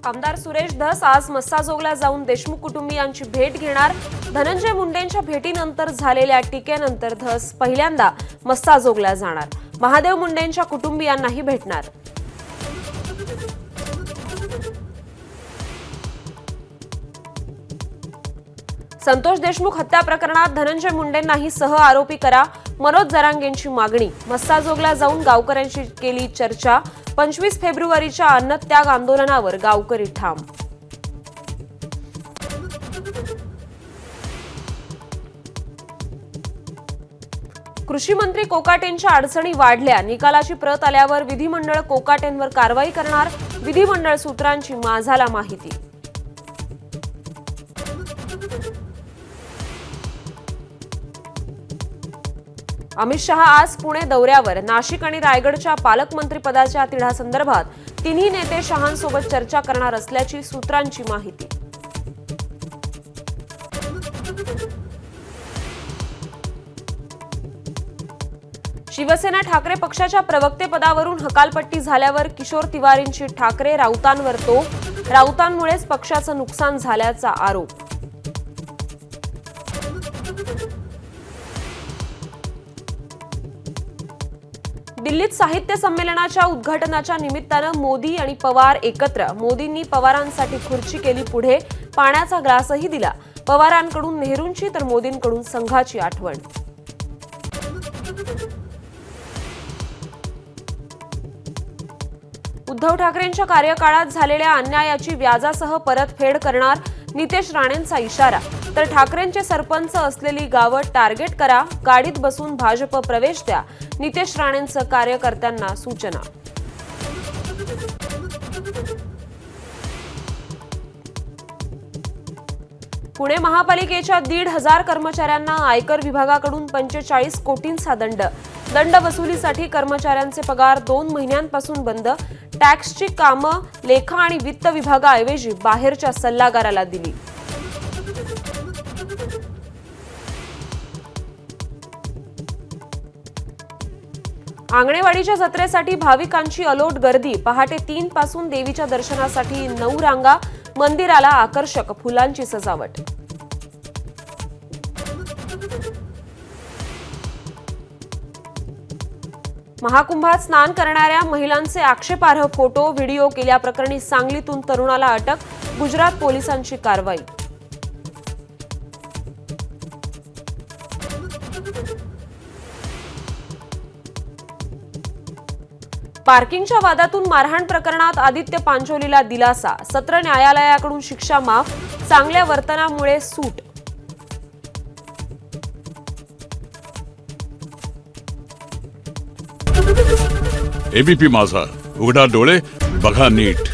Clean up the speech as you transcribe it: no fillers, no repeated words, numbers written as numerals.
आमदार सुरेश धस आज मस्साजोगला जाऊन देशमुख कुटुंबियांची भेट घेणार। धनंजय मुंडेंच्या भेटीनंतर झालेल्या टीकेनंतर धस पहिल्यांदा मस्साजोगला जाणार। महादेव मुंडेंच्या कुटुंबियांनाही भेटणार। संतोष देशमुख हत्या प्रकरणात धनंजय मुंडेंनाही सह आरोपी करा, मनोज जरांगेंची मागणी। मस्साजोगला जाऊन गावकऱ्यांशी केली चर्चा। 25 फेब्रुवारीच्या अन्नत्याग आंदोलनावर गावकरी ठाम। कृषी मंत्री कोकाटेंच्या अडचणी वाढल्या। निकालाची प्रत आल्यावर विधिमंडळ कोकाटेंवर कारवाई करणार। विधिमंडळ सूत्रांची माझाला माहिती। अमित शहा आज पुणे दौऱ्यावर। नाशिक आणि रायगडच्या पालकमंत्रीपदाच्या तिढ्यासंदर्भात तिन्ही नेते शहांसोबत चर्चा करणार असल्याची सूत्रांची माहिती। शिवसेना ठाकरे पक्षाच्या प्रवक्तेपदावरून हकालपट्टी झाल्यावर किशोर तिवारींची ठाकरे राऊतांवर तोफ। राऊतांमुळेच पक्षाचं नुकसान झाल्याचा आरोप। दिल्लीत साहित्य संमेलनाच्या उद्घाटनाच्या निमित्तानं मोदी आणि पवार एकत्र। मोदींनी पवारांसाठी खुर्ची केली पुढे, पाण्याचा ग्लासही दिला। पवारांकडून नेहरूंची तर मोदींकडून संघाची आठवण। उद्धव ठाकरेंच्या कार्यकाळात झालेल्या अन्यायाची व्याजासह परतफेड करणार। नितेश राणेंचा इशारा। तर ठाकरेंचे सरपंच असलेली गावं टार्गेट करा, गाडीत बसून भाजप प्रवेश द्या। नितेश राणेंचं कार्यकर्त्यांना सूचना। पुणे महापालिकेच्या 1,500 कर्मचाऱ्यांना आयकर विभागाकडून 45 कोटींचा दंड। दंड वसुलीसाठी कर्मचाऱ्यांचे पगार 2 महिन्यांपासून बंद। टॅक्सची कामं लेखा आणि वित्त विभागाऐवजी बाहेरच्या सल्लागाराला दिली। आंगणेवाडीच्या जत्रेसाठी भाविकांची अलोट गर्दी। पहाटे 3 पासून देवीच्या दर्शनासाठी 9 रांगा। मंदिराला आकर्षक फुलांची सजावट। महाकुंभात स्नान करणाऱ्या महिलांचे आक्षेपार्ह फोटो व्हिडिओ केल्याप्रकरणी सांगलीतून तरुणाला अटक। गुजरात पोलिसांची कारवाई। पार्किंगच्या वादातून मारहाण प्रकरणात आदित्य पांचोलीला दिलासा। सत्र न्यायालयाकडून शिक्षा माफ। चांगल्या वर्तनामुळे सूट। एबीपी माझा, उघडा डोळे बघा नीट।